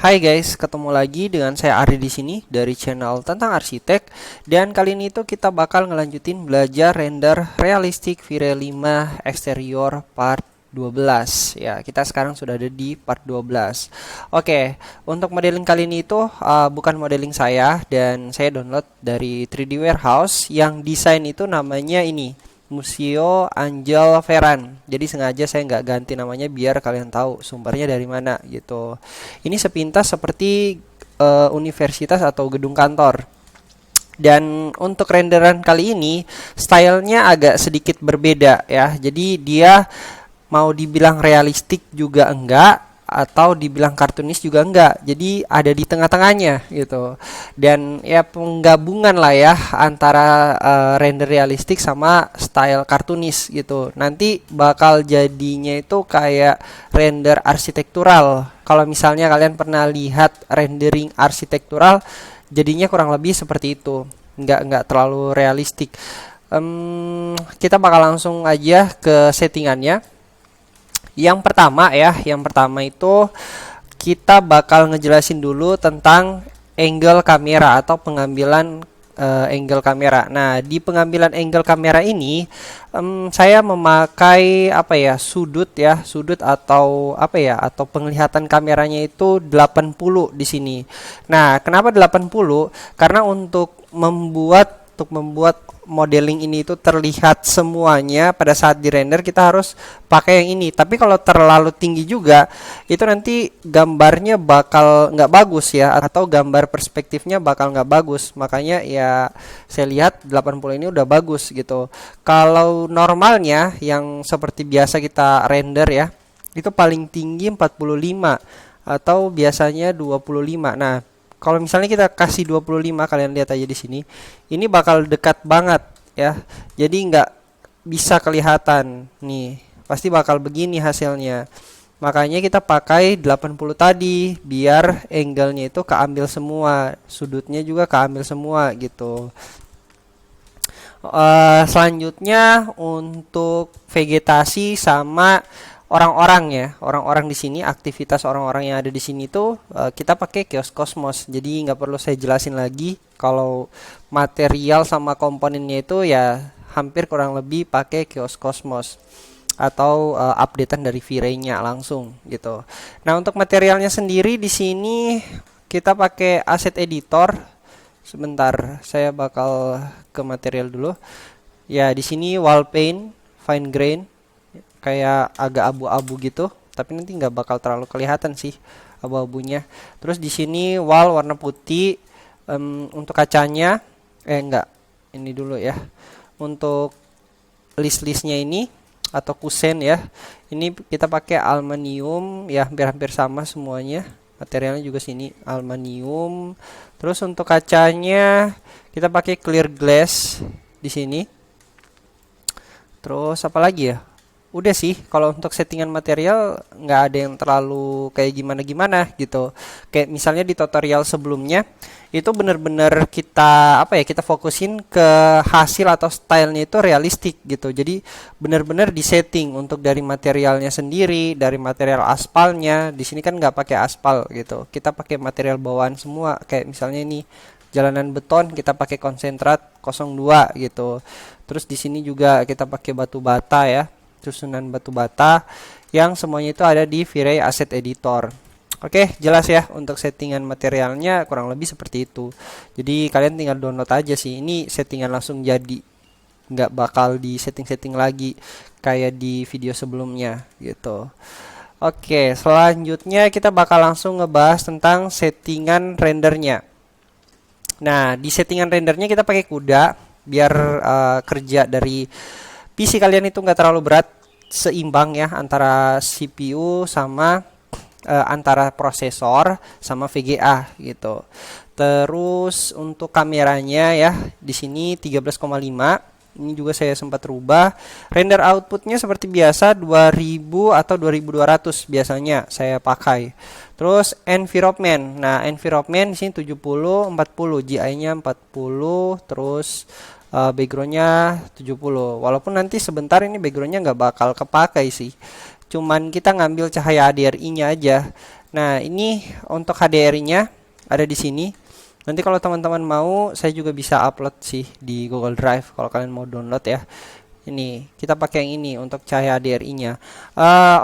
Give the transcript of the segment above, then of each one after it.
Hai guys, ketemu lagi dengan saya Ari di sini dari channel tentang arsitek, dan kali ini tuh kita bakal ngelanjutin belajar render realistik V-Ray 5 eksterior part 12. Ya, kita sekarang sudah ada di part 12. Oke, untuk modeling kali ini itu bukan modeling saya, dan saya download dari 3D Warehouse yang desain itu namanya ini Museo Angel Ferran. Jadi sengaja saya nggak ganti namanya biar kalian tahu sumbernya dari mana gitu. Ini sepintas seperti universitas atau gedung kantor. Dan untuk renderan kali ini stylenya agak sedikit berbeda ya. Jadi dia mau dibilang realistik juga enggak, atau dibilang kartunis juga enggak. Jadi ada di tengah-tengahnya gitu. Dan ya penggabungan lah ya antara render realistik sama style kartunis gitu. Nanti bakal jadinya itu kayak render arsitektural. Kalau misalnya kalian pernah lihat rendering arsitektural, jadinya kurang lebih seperti itu. Enggak terlalu realistik. Kita bakal langsung aja ke settingannya. Yang pertama itu kita bakal ngejelasin dulu tentang angle kamera atau pengambilan angle kamera. Nah, di pengambilan angle kamera ini saya memakai sudut atau atau penglihatan kameranya itu 80 di sini. Nah, kenapa 80? Karena untuk membuat modeling ini itu terlihat semuanya pada saat di render, kita harus pakai yang ini. Tapi kalau terlalu tinggi juga itu nanti gambarnya bakal nggak bagus ya, atau gambar perspektifnya bakal nggak bagus. Makanya ya saya lihat 80 ini udah bagus gitu. Kalau normalnya yang seperti biasa kita render ya, itu paling tinggi 45 atau biasanya 25. Nah, kalau misalnya kita kasih 25, kalian lihat aja di sini. Ini bakal dekat banget ya. Jadi nggak bisa kelihatan nih. Pasti bakal begini hasilnya. Makanya kita pakai 80 tadi biar angle-nya itu keambil semua, sudutnya juga keambil semua gitu. Selanjutnya untuk vegetasi sama orang-orang ya, orang-orang di sini, aktivitas orang-orang yang ada di sini tuh kita pakai Chaos Cosmos. Jadi nggak perlu saya jelasin lagi. Kalau material sama komponennya itu ya hampir kurang lebih pakai Chaos Cosmos atau updatean dari V-Ray-nya langsung gitu. Nah, untuk materialnya sendiri di sini kita pakai asset editor. Sebentar, saya bakal ke material dulu. Ya, di sini wall paint, fine grain, kayak agak abu-abu gitu, tapi nanti nggak bakal terlalu kelihatan sih abu-abunya. Terus di sini wall warna putih. Untuk kacanya enggak, ini dulu ya. Untuk list-listnya ini atau kusen ya, ini kita pakai aluminium ya, hampir-hampir sama semuanya. Materialnya juga sini aluminium. Terus untuk kacanya kita pakai clear glass di sini. Terus apa lagi ya? Udah sih, kalau untuk settingan material nggak ada yang terlalu kayak gimana-gimana gitu. Kayak misalnya di tutorial sebelumnya itu bener-bener kita fokusin ke hasil atau stylenya itu realistik gitu. Jadi bener-bener disetting untuk dari materialnya sendiri, dari material aspalnya. Di sini kan nggak pakai aspal gitu. Kita pakai material bawaan semua. Kayak misalnya ini jalanan beton kita pakai konsentrat 02 gitu. Terus di sini juga kita pakai batu bata ya, susunan batu bata yang semuanya itu ada di V-Ray Asset Editor. Oke, jelas ya untuk settingan materialnya kurang lebih seperti itu. Jadi kalian tinggal download aja sih. Ini settingan langsung jadi, nggak bakal di setting-setting lagi kayak di video sebelumnya gitu. Oke, selanjutnya kita bakal langsung ngebahas tentang settingan rendernya. Nah, di settingan rendernya kita pakai kuda biar kerja dari PC kalian itu nggak terlalu berat, seimbang ya antara CPU sama antara prosesor sama VGA gitu. Terus untuk kameranya ya di sini 13,5. Ini juga saya sempat rubah. Render outputnya seperti biasa 2000 atau 2200 biasanya saya pakai. Terus environment. Nah, environment di sini 70 40, GI-nya 40, terus backgroundnya 70. Walaupun nanti sebentar ini backgroundnya nggak bakal kepakai sih. cuman kita ngambil cahaya HDRI-nya aja. Nah, ini untuk HDRI-nya ada di sini. Nanti kalau teman-teman mau, saya juga bisa upload sih di Google Drive kalau kalian mau download ya. Ini kita pakai yang ini untuk cahaya HDRI-nya.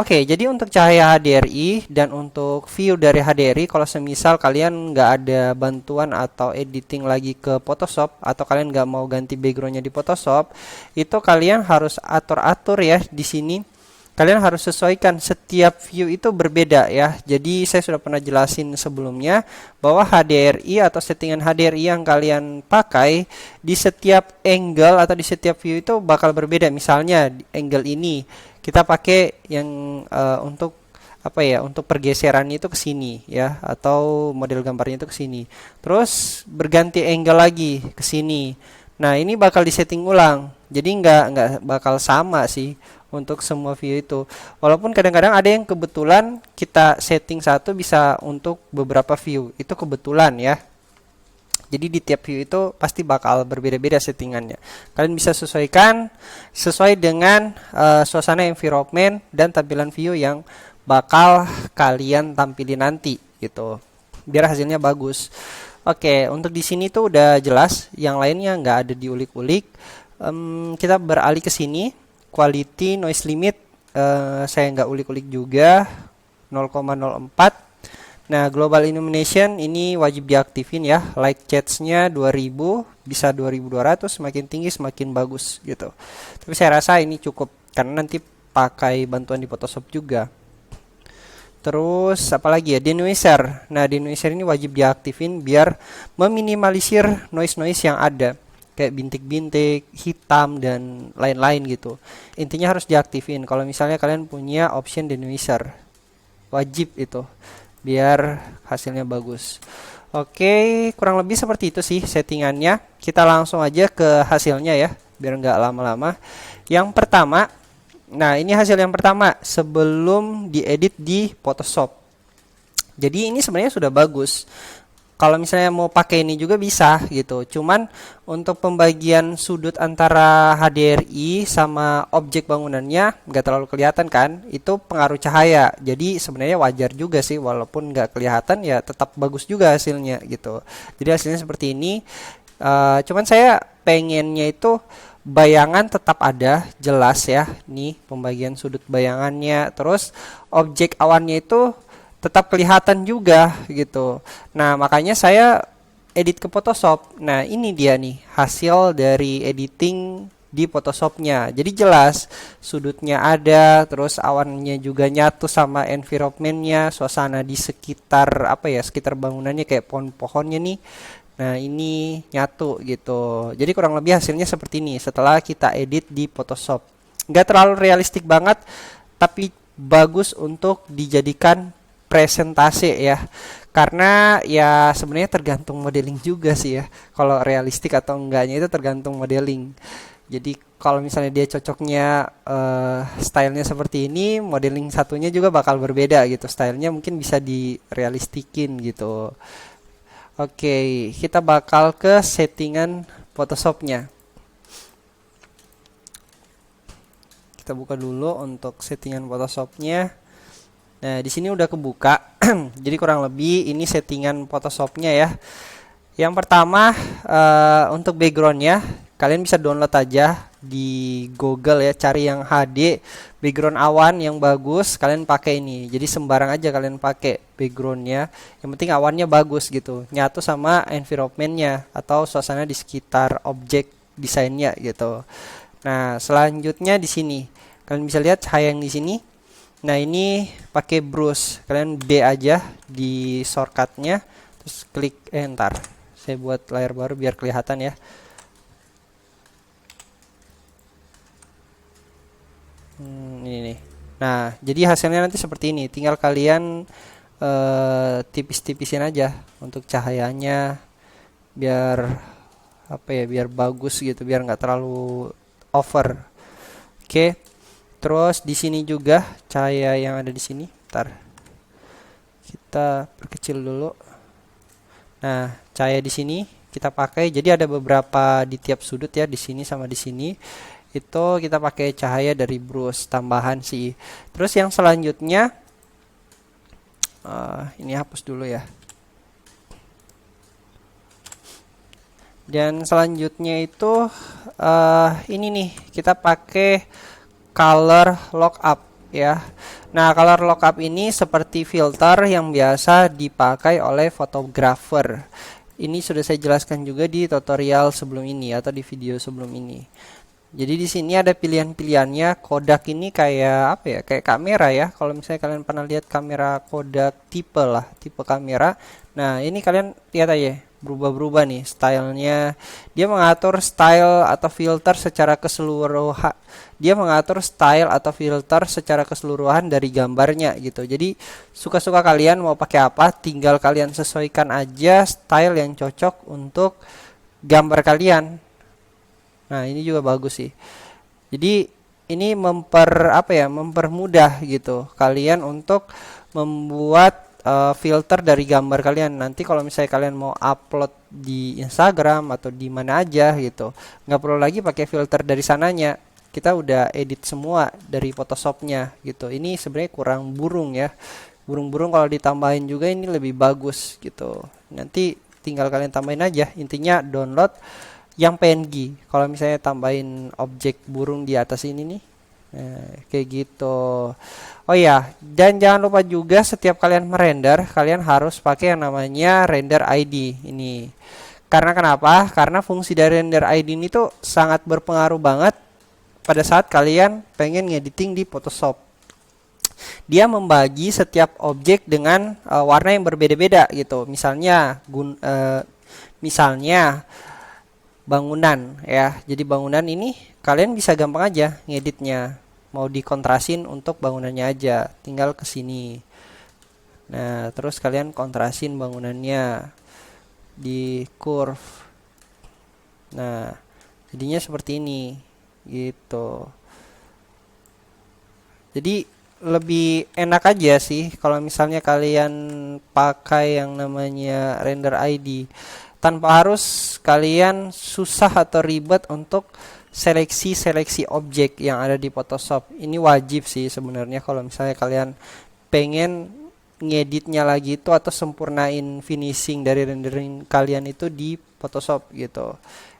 Oke, jadi untuk cahaya HDRI dan untuk view dari HDRI, kalau semisal kalian nggak ada bantuan atau editing lagi ke Photoshop, atau kalian nggak mau ganti backgroundnya di Photoshop, itu kalian harus atur-atur ya di sini. Kalian harus sesuaikan, setiap view itu berbeda ya. Jadi saya sudah pernah jelasin sebelumnya bahwa HDRI atau settingan HDRI yang kalian pakai di setiap angle atau di setiap view itu bakal berbeda. Misalnya di angle ini kita pakai yang untuk apa ya, untuk pergeseran itu ke sini ya, atau model gambarnya itu ke sini. Terus berganti angle lagi ke sini. Nah, ini bakal disetting ulang. Jadi nggak bakal sama sih untuk semua view itu. Walaupun kadang-kadang ada yang kebetulan kita setting satu bisa untuk beberapa view. Itu kebetulan ya. Jadi di tiap view itu pasti bakal berbeda-beda settingannya. Kalian bisa sesuaikan sesuai dengan suasana environment dan tampilan view yang bakal kalian tampilin nanti gitu. Biar hasilnya bagus. Oke, untuk di sini tuh udah jelas, yang lainnya nggak ada diulik-ulik. Kita beralih ke sini, quality noise limit, saya nggak ulik-ulik juga, 0,04. Nah, global illumination ini wajib diaktifin ya, light shades-nya 2000, bisa 2200, semakin tinggi semakin bagus gitu. Tapi saya rasa ini cukup, karena nanti pakai bantuan di Photoshop juga. Terus apalagi ya, denoiser. Nah, denoiser ini wajib diaktifin biar meminimalisir noise-noise yang ada, kayak bintik-bintik, hitam dan lain-lain gitu. Intinya harus diaktifin. Kalau misalnya kalian punya option denoiser, wajib itu biar hasilnya bagus. Oke, kurang lebih seperti itu sih settingannya. Kita langsung aja ke hasilnya ya, biar nggak lama-lama. Yang pertama, nah, ini hasil yang pertama sebelum diedit di Photoshop. Jadi ini sebenarnya sudah bagus. Kalau misalnya mau pakai ini juga bisa gitu. Cuman untuk pembagian sudut antara HDRI sama objek bangunannya nggak terlalu kelihatan kan. Itu pengaruh cahaya. Jadi sebenarnya wajar juga sih, walaupun nggak kelihatan ya tetap bagus juga hasilnya gitu. Jadi hasilnya seperti ini. Cuman saya pengennya itu bayangan tetap ada, jelas ya. Nih pembagian sudut bayangannya. Terus objek awannya itu tetap kelihatan juga gitu. Nah, makanya saya edit ke Photoshop. Nah, ini dia nih hasil dari editing di Photoshopnya. Jadi jelas sudutnya ada, terus awannya juga nyatu sama environmentnya, suasana di sekitar apa ya, sekitar bangunannya kayak pohon-pohonnya nih. Nah, ini nyatu gitu. Jadi kurang lebih hasilnya seperti ini setelah kita edit di Photoshop. Nggak terlalu realistik banget, tapi bagus untuk dijadikan presentase ya. Karena ya sebenarnya tergantung modeling juga sih ya. Kalau realistik atau enggaknya itu tergantung modeling. Jadi kalau misalnya dia cocoknya stylenya seperti ini, modeling satunya juga bakal berbeda gitu. Stylenya mungkin bisa direalistikin gitu. Oke, kita bakal ke settingan Photoshopnya. Kita buka dulu untuk settingan Photoshopnya. Nah, di sini udah kebuka. Jadi kurang lebih ini settingan Photoshopnya ya. Yang pertama untuk backgroundnya, kalian bisa download aja di Google ya, cari yang HD background awan yang bagus, kalian pakai ini. Jadi sembarang aja kalian pakai backgroundnya, yang penting awannya bagus gitu, nyatu sama environmentnya atau suasana di sekitar objek desainnya gitu. Nah, selanjutnya di sini kalian bisa lihat cahaya yang di sini. Nah, ini pakai brush, kalian D aja di shortcutnya, terus klik enter. Saya buat layar baru biar kelihatan ya. Ini nih. Nah, jadi hasilnya nanti seperti ini. Tinggal kalian tipis-tipisin aja untuk cahayanya, biar apa ya, biar bagus gitu, biar nggak terlalu over. Oke. Terus di sini juga cahaya yang ada di sini. Ntar kita perkecil dulu. Nah, cahaya di sini kita pakai. Jadi ada beberapa di tiap sudut ya, di sini sama di sini. Itu kita pakai cahaya dari brush tambahan sih. Terus yang selanjutnya ini hapus dulu ya. Dan selanjutnya itu ini nih, kita pakai color lockup ya. Nah, color lockup ini seperti filter yang biasa dipakai oleh fotografer. Ini sudah saya jelaskan juga di tutorial sebelum ini atau di video sebelum ini. Jadi di sini ada pilihan-pilihannya. Kodak ini kayak apa ya? Kayak kamera ya. Kalau misalnya kalian pernah lihat kamera Kodak tipe lah, tipe kamera. Nah, ini kalian lihat aja, berubah-berubah nih stylenya. Dia mengatur style atau filter secara keseluruhan. Dia mengatur style atau filter secara keseluruhan dari gambarnya gitu. Jadi suka-suka kalian mau pakai apa, tinggal kalian sesuaikan aja style yang cocok untuk gambar kalian. Nah, ini juga bagus sih. Jadi ini mempermudah gitu kalian untuk membuat filter dari gambar kalian. Nanti kalau misalnya kalian mau upload di Instagram atau di mana aja gitu, nggak perlu lagi pakai filter dari sananya. Kita udah edit semua dari Photoshopnya gitu. Ini sebenarnya kurang burung ya. Burung-burung kalau ditambahin juga ini lebih bagus gitu. Nanti tinggal kalian tambahin aja. Intinya download yang PNG. Kalau misalnya tambahin objek burung di atas ini nih, kayak gitu. Oh ya, dan jangan lupa juga setiap kalian merender, kalian harus pakai yang namanya render ID ini. Karena kenapa? Karena fungsi dari render ID ini tuh sangat berpengaruh banget pada saat kalian pengen ngediting di Photoshop. Dia membagi setiap objek dengan warna yang berbeda-beda gitu. Misalnya bangunan ya. Jadi bangunan ini kalian bisa gampang aja ngeditnya. Mau dikontrasin untuk bangunannya aja, tinggal ke sini. Nah, terus kalian kontrasin bangunannya di curve. Nah, jadinya seperti ini gitu. Jadi lebih enak aja sih kalau misalnya kalian pakai yang namanya render ID, tanpa harus kalian susah atau ribet untuk seleksi objek yang ada di Photoshop. Ini wajib sih sebenarnya kalau misalnya kalian pengen ngeditnya lagi itu atau sempurnain finishing dari rendering kalian itu di Photoshop gitu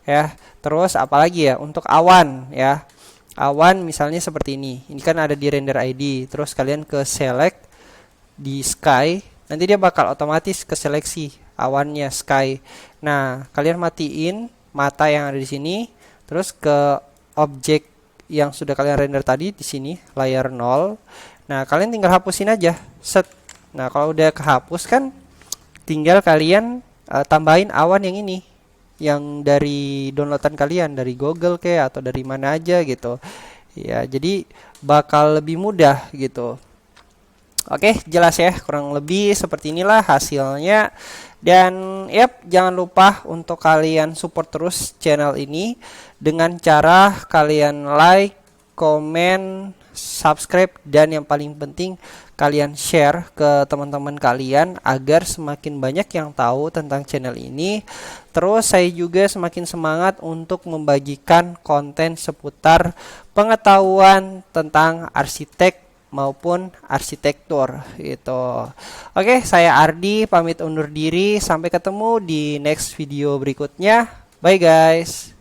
ya. Terus apalagi ya, untuk awan ya, awan misalnya seperti ini kan ada di render ID. Terus kalian ke select di sky, nanti dia bakal otomatis ke seleksi awannya sky. Nah, kalian matiin mata yang ada di sini, terus ke objek yang sudah kalian render tadi di sini layer 0. Nah, kalian tinggal hapusin aja. Set. Nah, kalau udah kehapus kan tinggal kalian tambahin awan yang ini, yang dari downloadan kalian dari Google kayak atau dari mana aja gitu. Ya, jadi bakal lebih mudah gitu. Oke, jelas ya, kurang lebih seperti inilah hasilnya. Dan jangan lupa untuk kalian support terus channel ini dengan cara kalian like, komen, subscribe, dan yang paling penting kalian share ke teman-teman kalian agar semakin banyak yang tahu tentang channel ini. Terus saya juga semakin semangat untuk membagikan konten seputar pengetahuan tentang arsitek maupun arsitektur gitu. Oke, saya Ardi pamit undur diri, sampai ketemu di next video berikutnya. Bye guys.